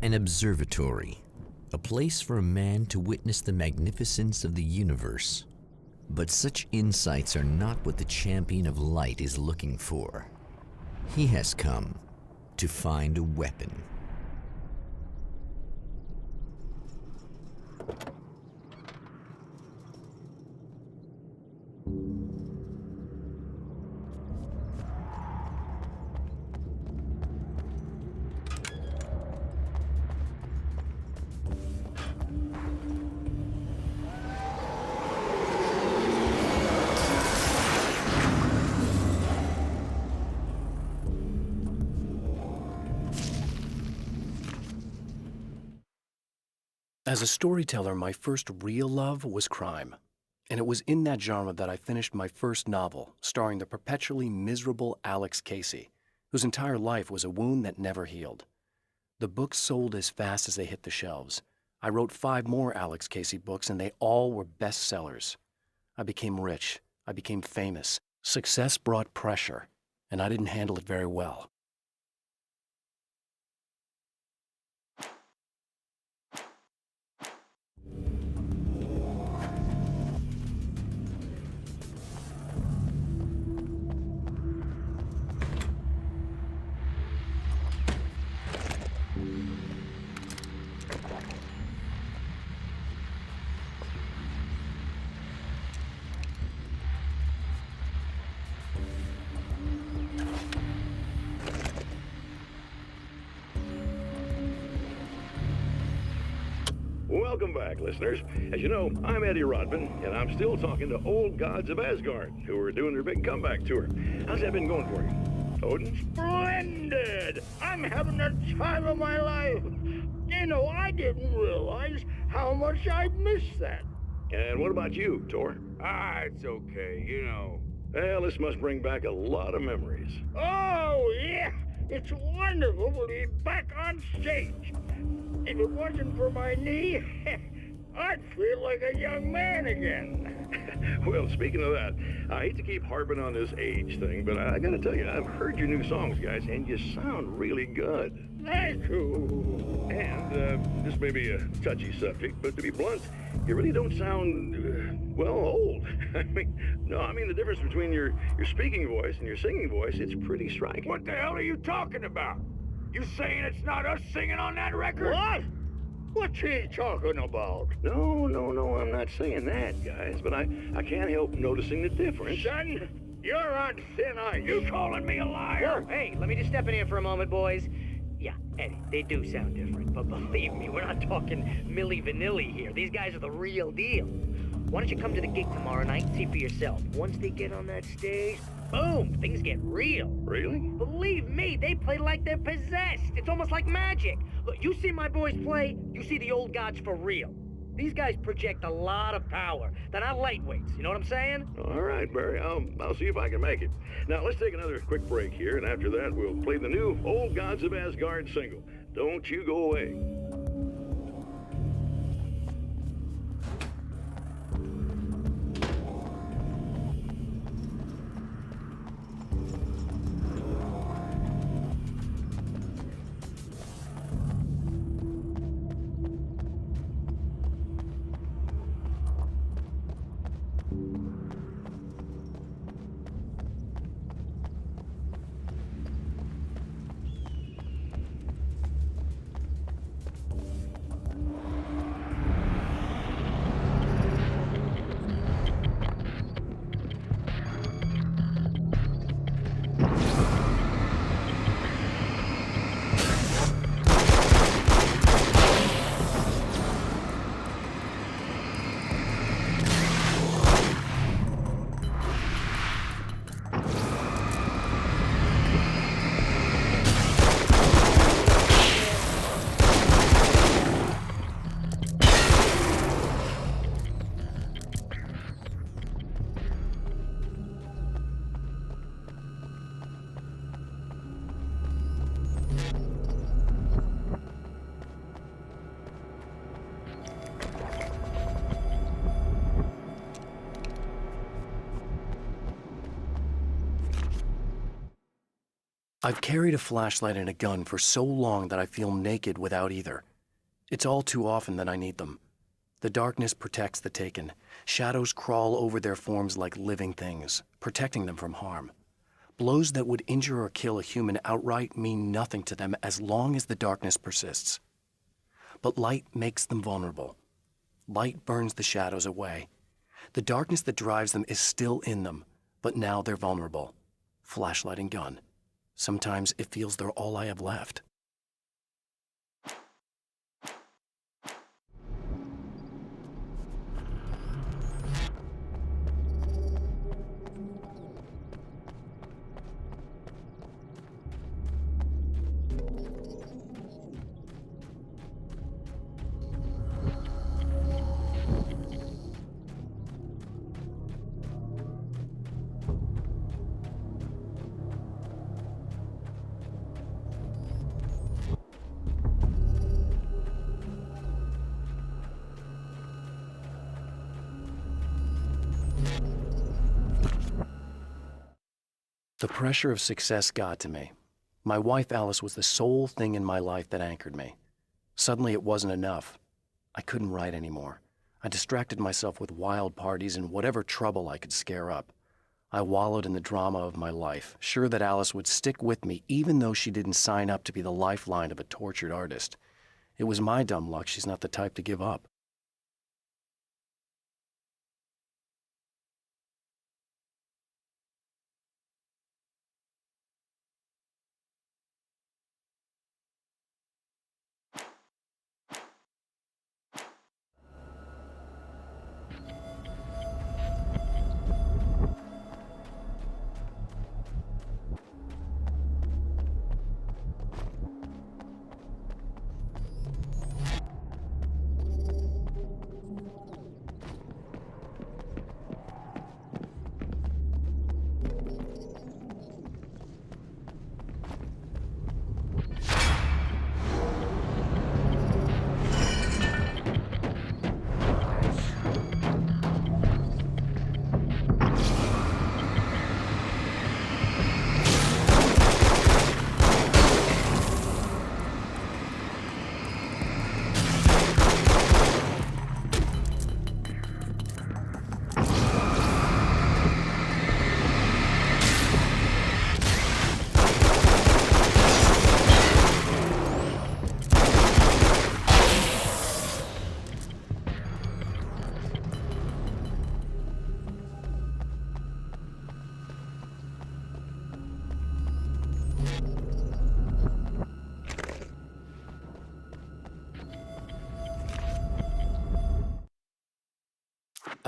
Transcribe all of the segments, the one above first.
An observatory, a place for a man to witness the magnificence of the universe. But such insights are not what the champion of light is looking for. He has come to find a weapon. As a storyteller, my first real love was crime. And it was in that genre that I finished my first novel, starring the perpetually miserable Alex Casey, whose entire life was a wound that never healed. The books sold as fast as they hit the shelves. I wrote 5 more Alex Casey books, and they all were bestsellers. I became rich. I became famous. Success brought pressure, and I didn't handle it very well. Welcome back, listeners. As you know, I'm Eddie Rodman, and I'm still talking to old gods of Asgard, who are doing their big comeback tour. How's that been going for you? Odin? Splendid! I'm having the time of my life. You know, I didn't realize how much I'd missed that. And what about you, Thor? It's okay, you know. Well, this must bring back a lot of memories. Oh, yeah! It's wonderful to be back on stage. If it wasn't for my knee, I'd feel like a young man again. Well, speaking of that, I hate to keep harping on this age thing, but I gotta tell you, I've heard your new songs, guys, and you sound really good. Thank you. And this may be a touchy subject, but to be blunt, you really don't sound, well, old. I mean the difference between your speaking voice and your singing voice, it's pretty striking. What the hell are you talking about? You saying it's not us singing on that record? What? What's he talking about? No, I'm not saying that, guys, but I can't help noticing the difference. Son, you're on thin ice. You calling me a liar? Whoa, hey, let me just step in here for a moment, boys. Yeah, Eddie, they do sound different, but believe me, we're not talking Milli Vanilli here. These guys are the real deal. Why don't you come to the gig tomorrow night and see for yourself? Once they get on that stage, boom, things get real. Really? Believe me, they play like they're possessed. It's almost like magic. Look, you see my boys play, you see the old gods for real. These guys project a lot of power. They're not lightweights, you know what I'm saying? All right, Barry, I'll see if I can make it. Now, let's take another quick break here, and after that, we'll play the new Old Gods of Asgard single. Don't you go away. I've carried a flashlight and a gun for so long that I feel naked without either. It's all too often that I need them. The darkness protects the taken. Shadows crawl over their forms like living things, protecting them from harm. Blows that would injure or kill a human outright mean nothing to them as long as the darkness persists. But light makes them vulnerable. Light burns the shadows away. The darkness that drives them is still in them, but now they're vulnerable. Flashlight and gun. Sometimes it feels they're all I have left. The pressure of success got to me. My wife Alice was the sole thing in my life that anchored me. Suddenly it wasn't enough. I couldn't write anymore. I distracted myself with wild parties and whatever trouble I could scare up. I wallowed in the drama of my life, sure that Alice would stick with me even though she didn't sign up to be the lifeline of a tortured artist. It was my dumb luck she's not the type to give up.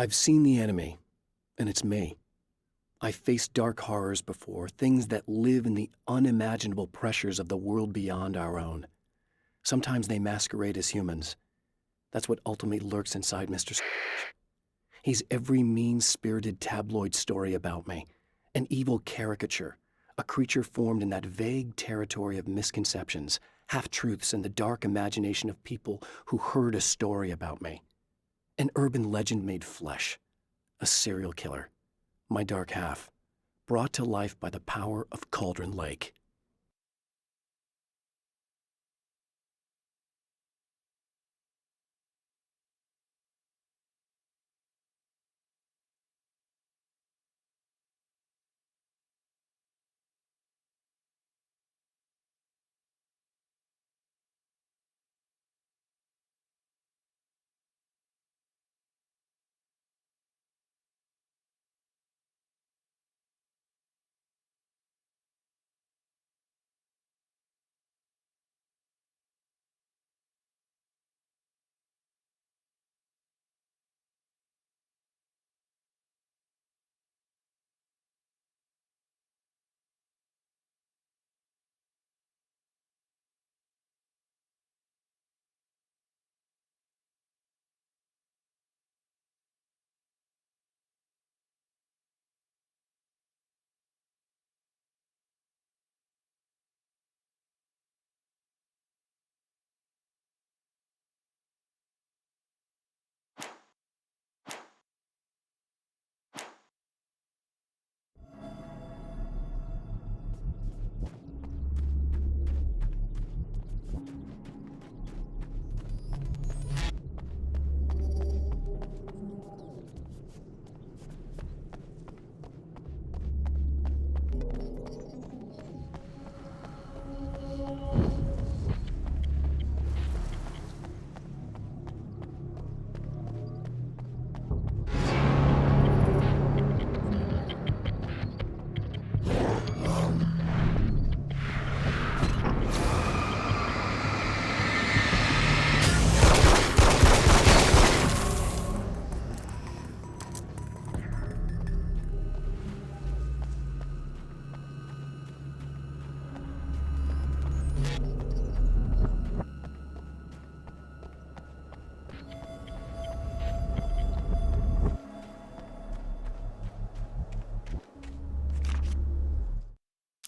I've seen the enemy, and it's me. I've faced dark horrors before, things that live in the unimaginable pressures of the world beyond our own. Sometimes they masquerade as humans. That's what ultimately lurks inside Mr. He's every mean-spirited tabloid story about me, an evil caricature, a creature formed in that vague territory of misconceptions, half-truths, and the dark imagination of people who heard a story about me. An urban legend made flesh, a serial killer, my dark half, brought to life by the power of Cauldron Lake.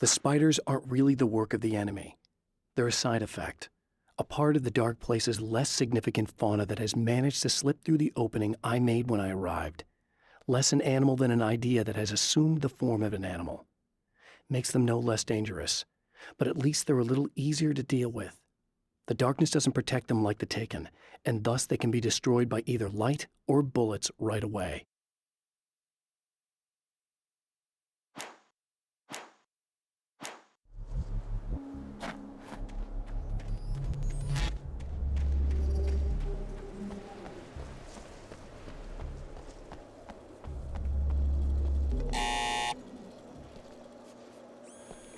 The spiders aren't really the work of the enemy. They're a side effect, a part of the dark place's less significant fauna that has managed to slip through the opening I made when I arrived. Less an animal than an idea that has assumed the form of an animal. Makes them no less dangerous, but at least they're a little easier to deal with. The darkness doesn't protect them like the Taken, and thus they can be destroyed by either light or bullets right away.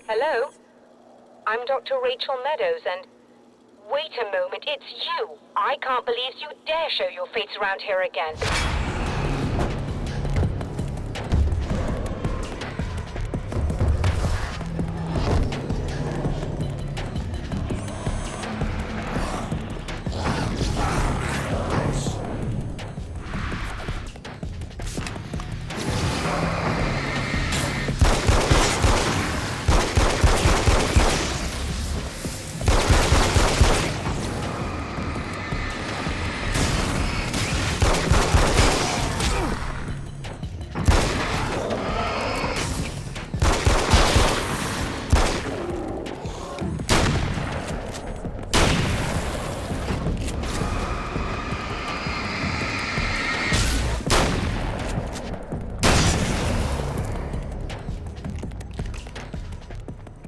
Hello? I'm Dr. Rachel Meadows, and... Wait a moment, it's you! I can't believe you dare show your face around here again.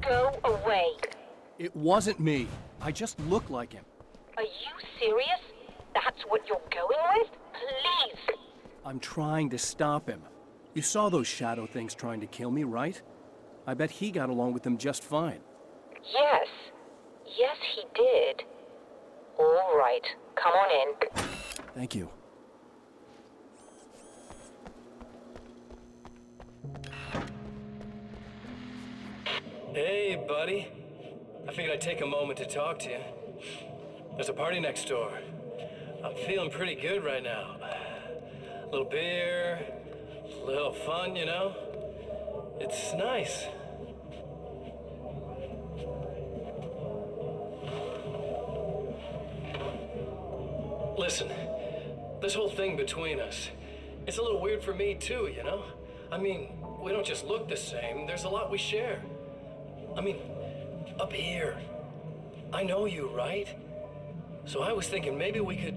Go away. It wasn't me. I just look like him. Are you serious? That's what you're going with? Please! I'm trying to stop him. You saw those shadow things trying to kill me, right? I bet he got along with them just fine. Yes. Yes, he did. All right. Come on in. Thank you. Hey, buddy. I figured I'd take a moment to talk to you. There's a party next door. I'm feeling pretty good right now. A little beer, a little fun, you know? It's nice. Listen, this whole thing between us, it's a little weird for me too, you know? I mean, we don't just look the same, there's a lot we share. I mean, up here, I know you, right? So I was thinking maybe we could...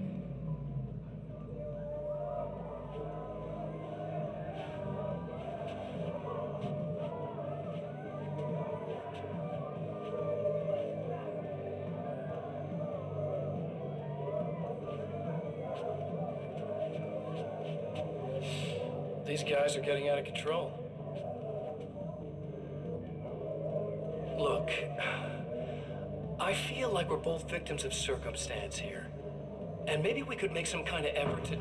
These guys are getting out of control. Look, I feel like we're both victims of circumstance here. And maybe we could make some kind of effort to...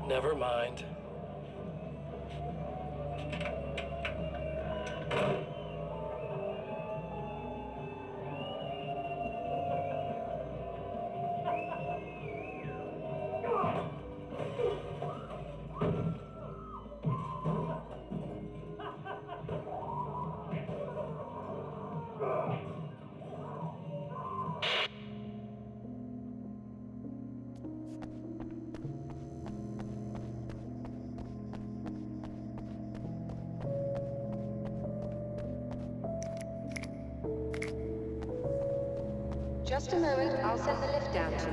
Never mind. Just a moment, I'll send the lift down to you.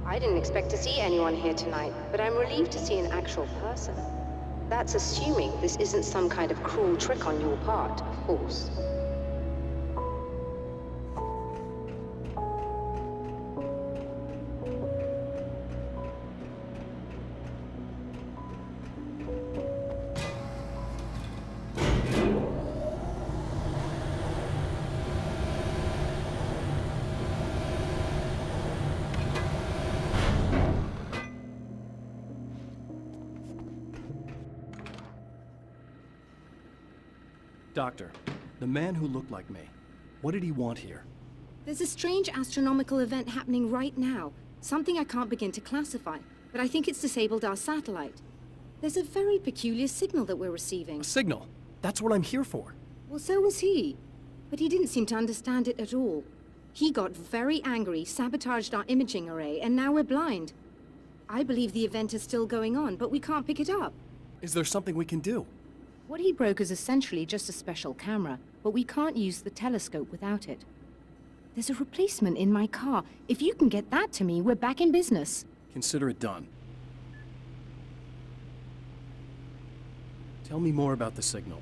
I didn't expect to see anyone here tonight, but I'm relieved to see an actual person. That's assuming this isn't some kind of cruel trick on your part, of course. Doctor, the man who looked like me, what did he want here? There's a strange astronomical event happening right now. Something I can't begin to classify, but I think it's disabled our satellite. There's a very peculiar signal that we're receiving. A signal? That's what I'm here for. Well, so was he. But he didn't seem to understand it at all. He got very angry, sabotaged our imaging array, and now we're blind. I believe the event is still going on, but we can't pick it up. Is there something we can do? What he broke is essentially just a special camera, but we can't use the telescope without it. There's a replacement in my car. If you can get that to me, we're back in business. Consider it done. Tell me more about the signal.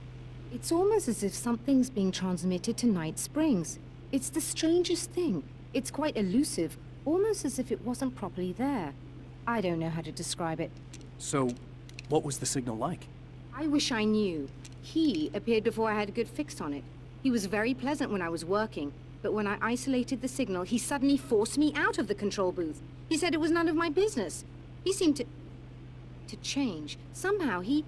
It's almost as if something's being transmitted to Night Springs. It's the strangest thing. It's quite elusive, almost as if it wasn't properly there. I don't know how to describe it. So, what was the signal like? I wish I knew. He appeared before I had a good fix on it. He was very pleasant when I was working, but when I isolated the signal, he suddenly forced me out of the control booth. He said it was none of my business. He seemed to change. Somehow he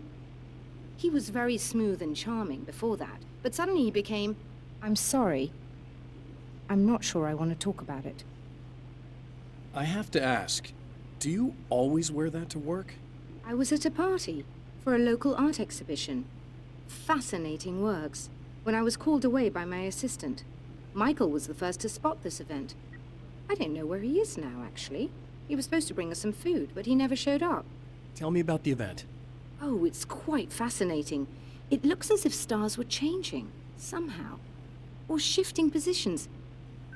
was very smooth and charming before that, but suddenly he became, I'm sorry. I'm not sure I want to talk about it. I have to ask, do you always wear that to work? I was at a party for a local art exhibition. Fascinating works. When I was called away by my assistant. Michael was the first to spot this event. I don't know where he is now, actually. He was supposed to bring us some food, but he never showed up. Tell me about the event. Oh, it's quite fascinating. It looks as if stars were changing, somehow. Or shifting positions.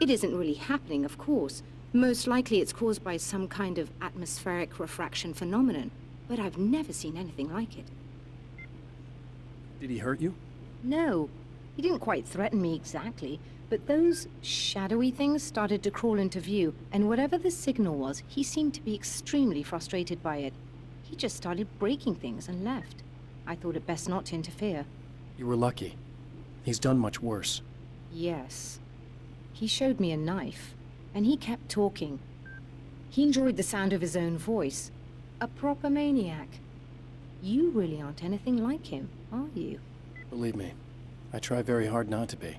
It isn't really happening, of course. Most likely it's caused by some kind of atmospheric refraction phenomenon. But I've never seen anything like it. Did he hurt you? No. He didn't quite threaten me exactly, but those shadowy things started to crawl into view, and whatever the signal was, he seemed to be extremely frustrated by it. He just started breaking things and left. I thought it best not to interfere. You were lucky. He's done much worse. Yes. He showed me a knife, and he kept talking. He enjoyed the sound of his own voice. A proper maniac. You really aren't anything like him, are you? Believe me, I try very hard not to be.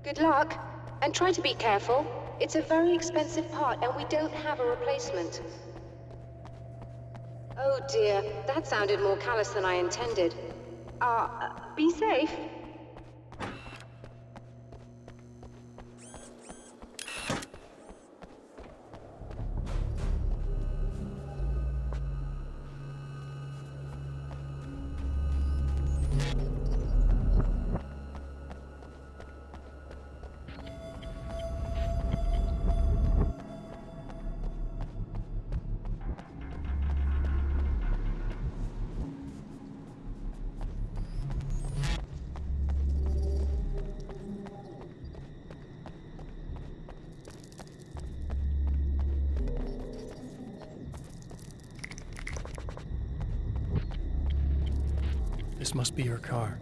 Good luck, and try to be careful. It's a very expensive part, and we don't have a replacement. Oh dear, that sounded more callous than I intended. Be safe. This must be your car.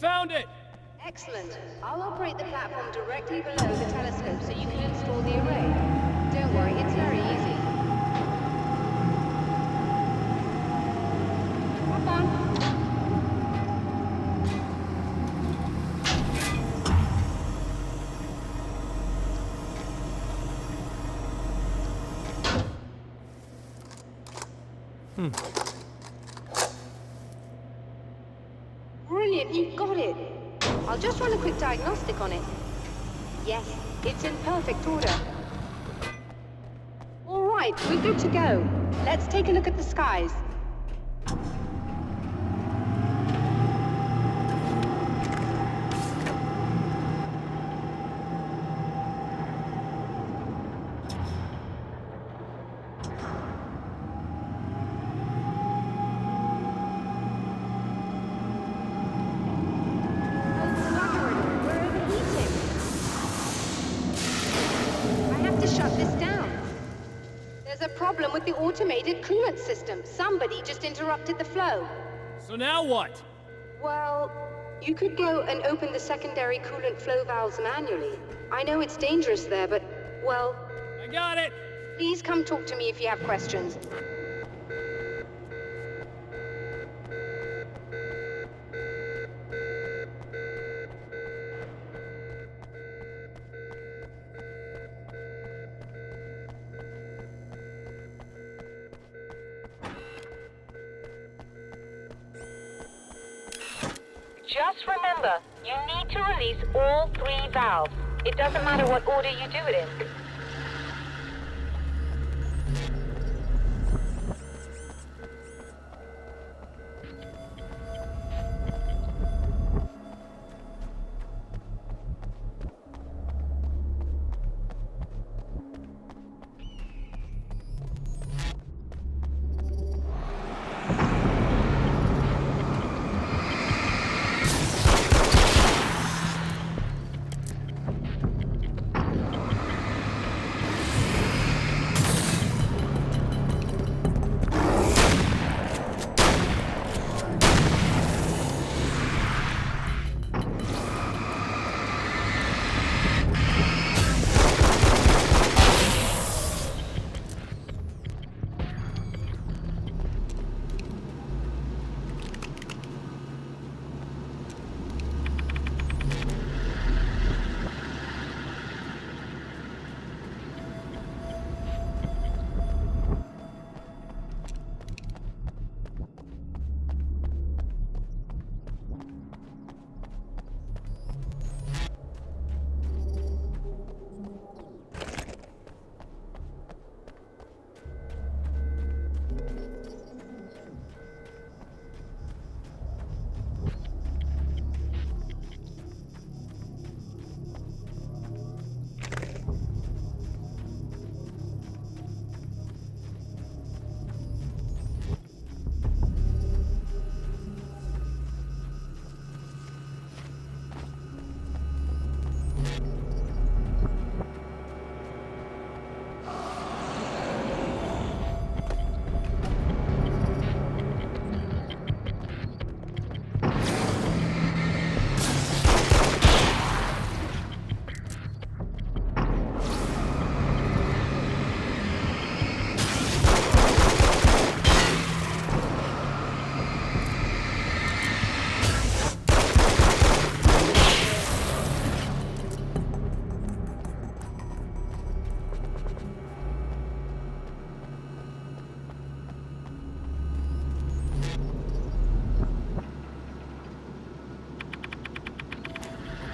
found it! Excellent. I'll operate the platform directly below the telescope so you can install the array. Don't worry, it's very easy. Hop on. Brilliant, you got it. I'll just run a quick diagnostic on it. Yes, it's in perfect order. All right, we're good to go. Let's take a look at the skies. With the automated coolant system. Somebody just interrupted the flow. So now what? Well, you could go and open the secondary coolant flow valves manually. I know it's dangerous there, but, well... I got it! Please come talk to me if you have questions. Just remember, you need to release all 3 valves. It doesn't matter what order you do it in.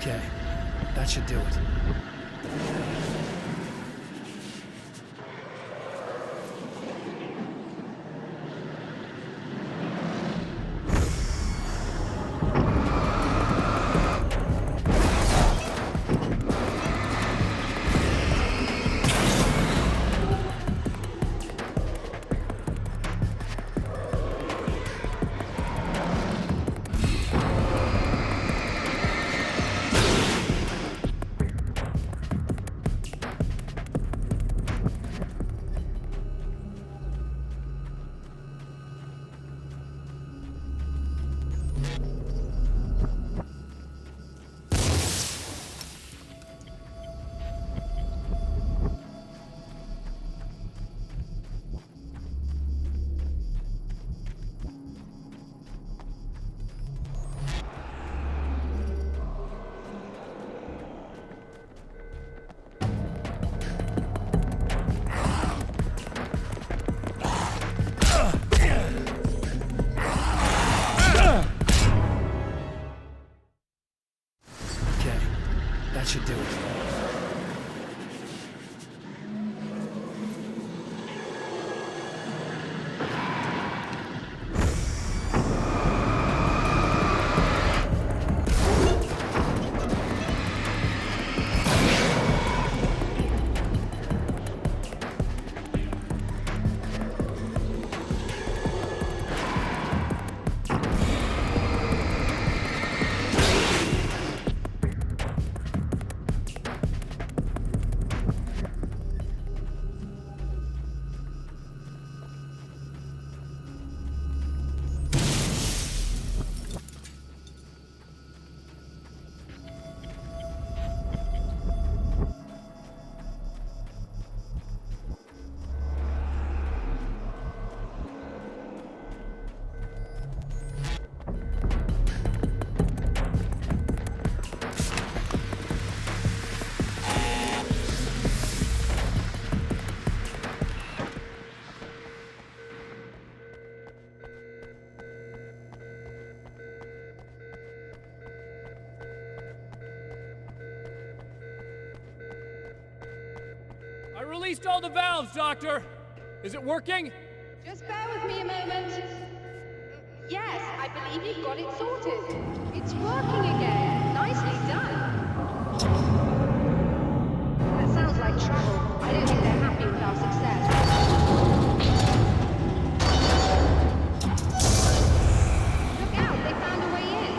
Okay, that should do it. released all the valves, Doctor. Is it working? Just bear with me a moment. Yes, I believe you've got it sorted. It's working again. Nicely done. That sounds like trouble. I don't think they're happy with our success. Look out, they found a way in.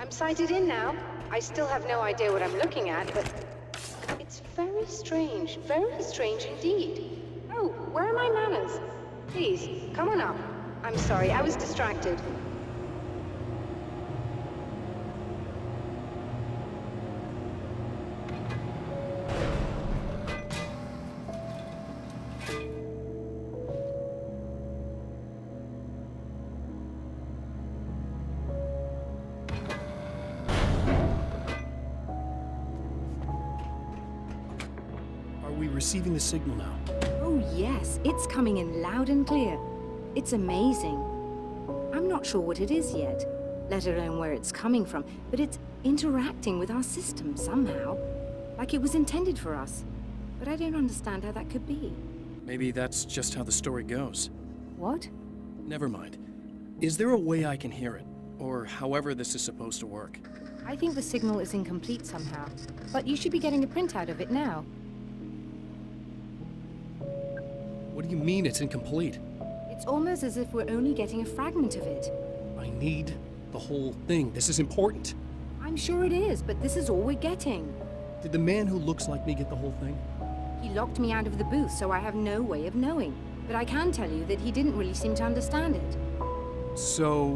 I'm sighted in now. I still have no idea what I'm looking at, but it's very strange indeed. Oh, where are my manners? Please, come on up. I'm sorry, I was distracted. Receiving the signal now. Oh yes, it's coming in loud and clear. It's amazing. I'm not sure what it is yet, let alone where it's coming from, but it's interacting with our system somehow, like it was intended for us. But I don't understand how that could be. Maybe that's just how the story goes. What? Never mind. Is there a way I can hear it? Or however this is supposed to work? I think the signal is incomplete somehow, but you should be getting a printout of it now. What do you mean it's incomplete? It's almost as if we're only getting a fragment of it. I need the whole thing. This is important. I'm sure it is, but this is all we're getting. Did the man who looks like me get the whole thing? He locked me out of the booth, so I have no way of knowing. But I can tell you that he didn't really seem to understand it. So,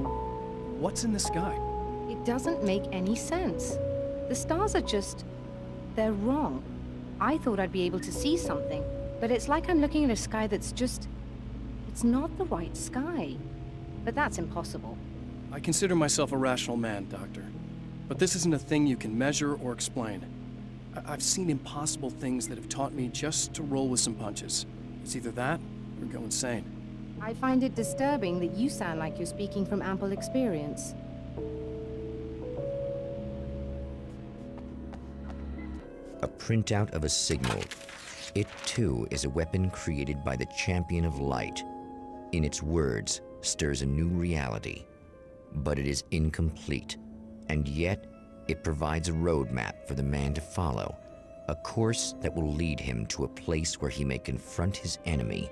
what's in the sky? It doesn't make any sense. The stars are just... they're wrong. I thought I'd be able to see something. But it's like I'm looking at a sky that's just... it's not the right sky. But that's impossible. I consider myself a rational man, Doctor. But this isn't a thing you can measure or explain. I've seen impossible things that have taught me just to roll with some punches. It's either that, or go insane. I find it disturbing that you sound like you're speaking from ample experience. A printout of a signal. It, too, is a weapon created by the Champion of Light. In its words, stirs a new reality. But it is incomplete, and yet it provides a roadmap for the man to follow, a course that will lead him to a place where he may confront his enemy